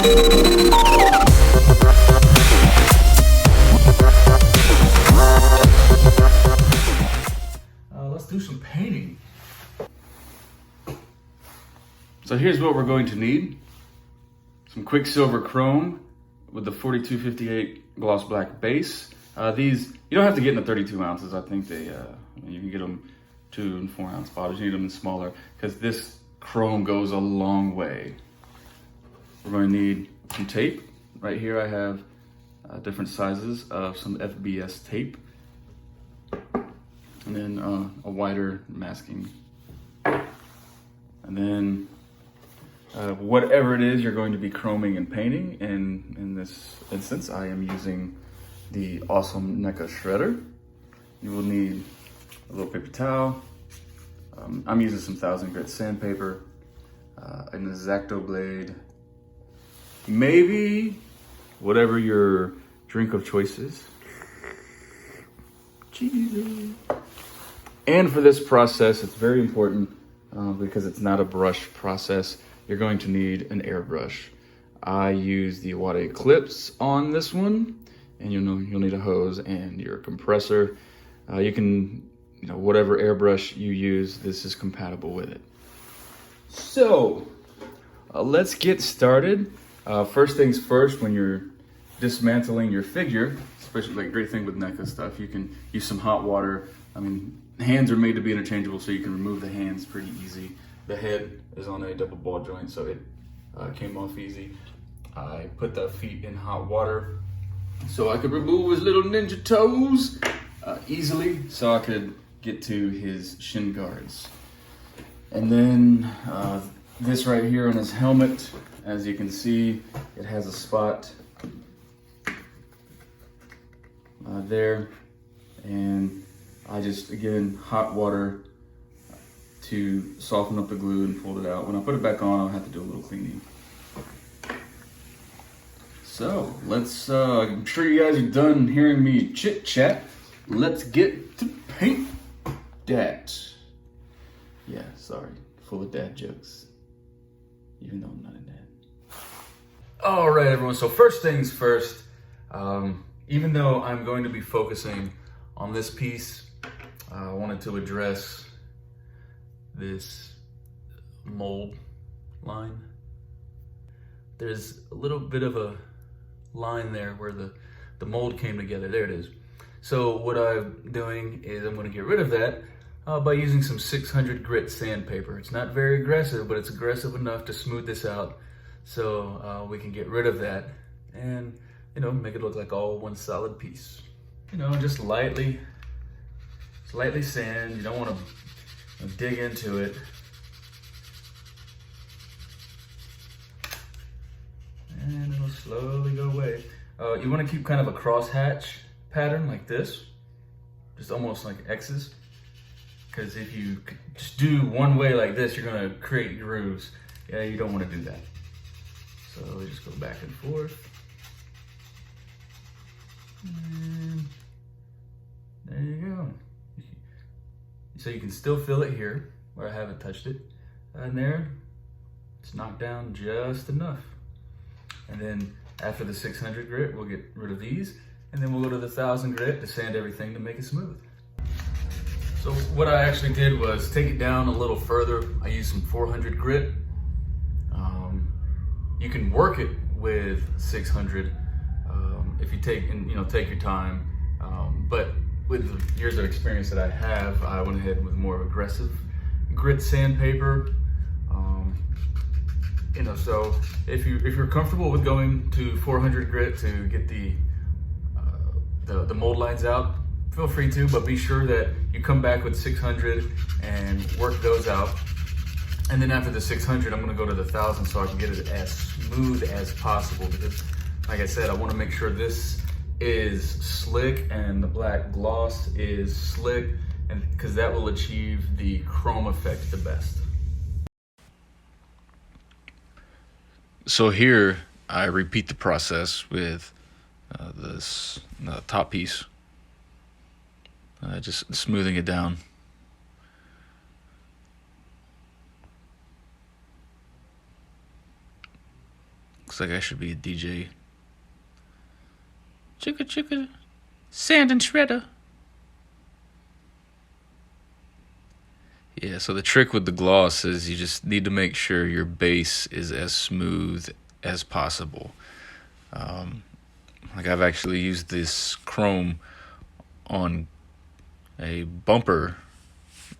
Let's do some painting. So here's what we're going to need. Some QUICKSILVER Chrome with the 4258 gloss black base. These, you don't have to get in the 32 ounces. I think they, you can get them 2 and 4 ounce bottles. You need them in smaller because this chrome goes a long way. We're going to need some tape. Right here I have different sizes of some FBS tape. And then a wider masking. And then whatever it is you're going to be chroming and painting. And in this instance, I am using the awesome NECA shredder. You will need a little paper towel. I'm using some 1000 grit sandpaper, an X-Acto blade, maybe whatever your drink of choice is. Jesus. And for this process, it's very important because it's not a brush process. You're going to need an airbrush. I use the Watt Eclipse on this one, and you'll need a hose and your compressor. You can, whatever airbrush you use, this is compatible with it. So let's get started. First things first, when you're dismantling your figure, especially like great thing with NECA stuff, you can use some hot water. I mean, hands are made to be interchangeable, so you can remove the hands pretty easy. The head is on a double ball joint, so it came off easy. I put the feet in hot water so I could remove his little ninja toes easily, so I could get to his shin guards. And then this right here on his helmet, as you can see, it has a spot there, and I just, again, hot water to soften up the glue and pull it out. When I put it back on, I'll have to do a little cleaning. So let's, I'm sure you guys are done hearing me chit chat. Let's get to paint that. Yeah, sorry, full of dad jokes, even though I'm not a dad. All right, everyone, so first things first, even though I'm going to be focusing on this piece, I wanted to address this mold line. There's a little bit of a line there where the mold came together. There it is. So what I'm doing is I'm going to get rid of that by using some 600 grit sandpaper. It's not very aggressive, but it's aggressive enough to smooth this out, so we can get rid of that and make it look like all one solid piece. Just lightly sand. You don't want to dig into it. And it'll slowly go away. You want to keep kind of a crosshatch pattern like this, just almost like X's. Because if you just do one way like this, you're going to create grooves. Yeah, you don't want to do that. So we just go back and forth. And there you go. So you can still feel it here where I haven't touched it. And there, it's knocked down just enough. And then after the 600 grit, we'll get rid of these. And then we'll go to the 1000 grit to sand everything to make it smooth. So what I actually did was take it down a little further. I used some 400 grit. You can work it with 600 if you take your time. But with the years of experience that I have, I went ahead with more aggressive grit sandpaper. So if you're comfortable with going to 400 grit to get the mold lines out, feel free to, but be sure that you come back with 600 and work those out. And then after the 600, I'm gonna go to the 1000 so I can get it as smooth as possible, because like I said, I wanna make sure this is slick and the black gloss is slick, and because that will achieve the chrome effect the best. So here I repeat the process with this top piece, just smoothing it down. Looks like I should be a DJ. Chicka chicka, sand and shredder. Yeah, so the trick with the gloss is you just need to make sure your base is as smooth as possible. Like I've actually used this chrome on a bumper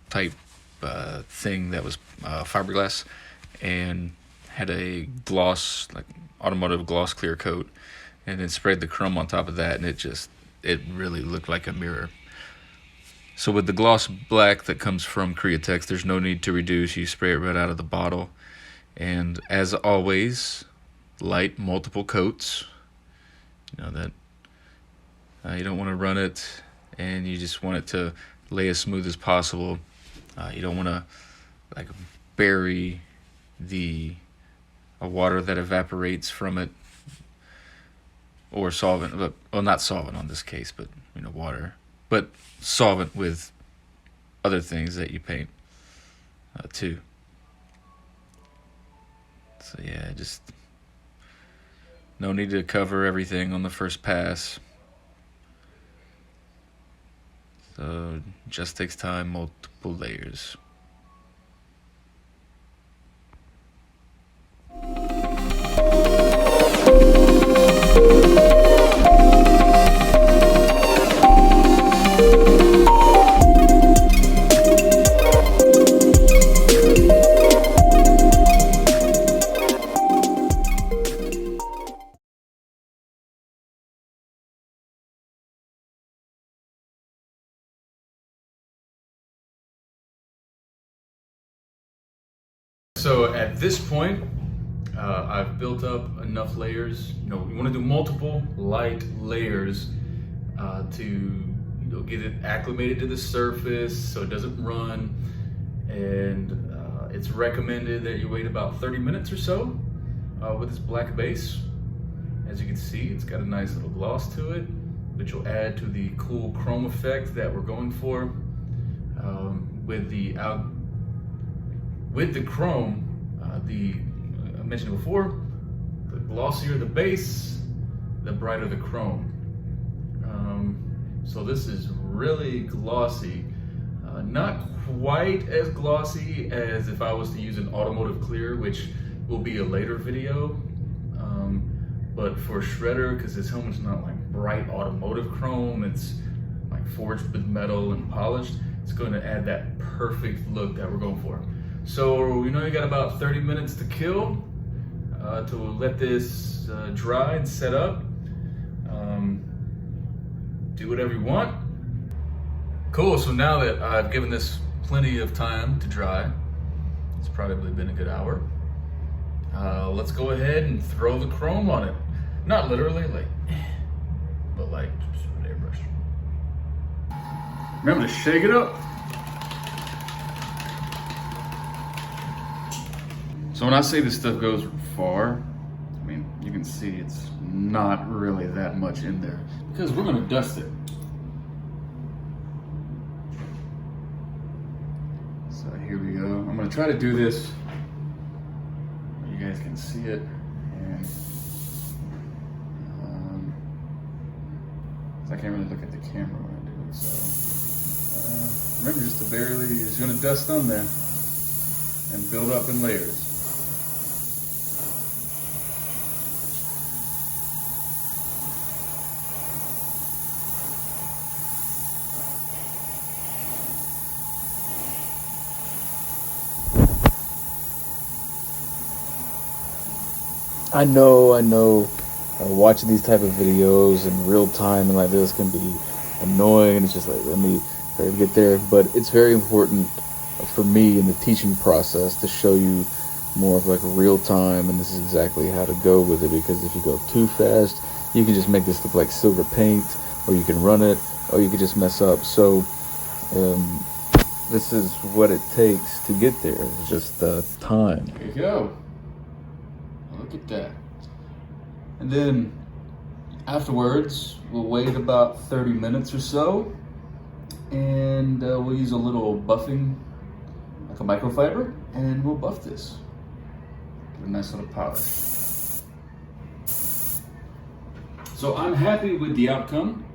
type thing that was fiberglass and had a gloss, like automotive gloss clear coat, and then sprayed the chrome on top of that, and it really looked like a mirror. So with the gloss black that comes from Createx, there's no need to reduce. You spray it right out of the bottle. And as always, light multiple coats. You know that you don't want to run it, and you just want it to lay as smooth as possible. You don't want to like bury the water that evaporates from it, or solvent, but well, not solvent on this case, but you know, water, but solvent with other things that you paint too. So yeah, just no need to cover everything on the first pass. So just takes time, multiple layers. So at this point, I've built up enough layers. You know, you want to do multiple light layers to get it acclimated to the surface so it doesn't run. And it's recommended that you wait about 30 minutes or so with this black base. As you can see, it's got a nice little gloss to it, which will add to the cool chrome effect that we're going for. With the chrome, I mentioned before, the glossier the base, the brighter the chrome. So this is really glossy. Not quite as glossy as if I was to use an automotive clear, which will be a later video. But for shredder, because this helmet's not like bright automotive chrome, it's like forged with metal and polished, it's going to add that perfect look that we're going for. So you know you got about 30 minutes to kill to let this dry and set up. Do whatever you want. Cool, so now that I've given this plenty of time to dry, it's probably been a good hour, let's go ahead and throw the chrome on it. Not literally, like, but like just an airbrush. Remember to shake it up. So when I say this stuff goes far, I mean, you can see it's not really that much in there because we're gonna dust it. So here we go. I'm gonna try to do this where you guys can see it. And I can't really look at the camera when I do it. So remember just to barely, you're just gonna dust on there and build up in layers. I know, watching these type of videos in real time and like this can be annoying, and it's just like, let me try to get there. But it's very important for me in the teaching process to show you more of like real time, and this is exactly how to go with it, because if you go too fast, you can just make this look like silver paint, or you can run it, or you can just mess up. So this is what it takes to get there. It's just time. There you go. Look at that. And then afterwards, we'll wait about 30 minutes or so, and we'll use a little buffing, like a microfiber, and we'll buff this. Give it a nice little polish. So I'm happy with the outcome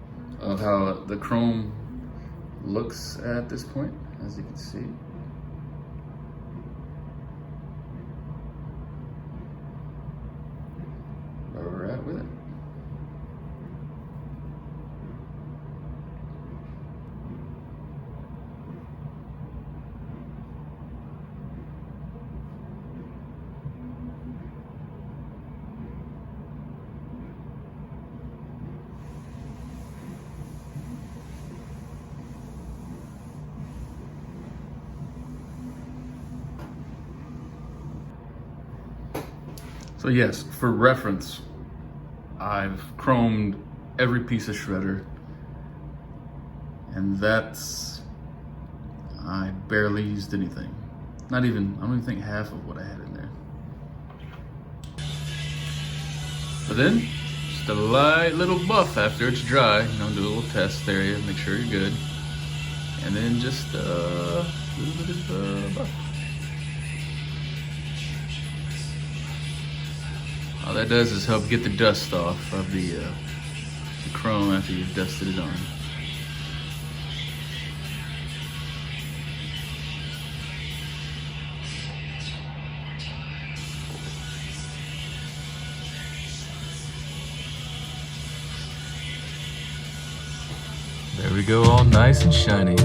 of how the chrome looks at this point, as you can see. Where we're at with it. So yes, for reference, I've chromed every piece of shredder, and I barely used anything. I don't even think half of what I had in there. But then, just a light little buff after it's dry, do a little test area, make sure you're good. And then just a little bit of buff. All that does is help get the dust off of the chrome after you've dusted it on. There we go, all nice and shiny.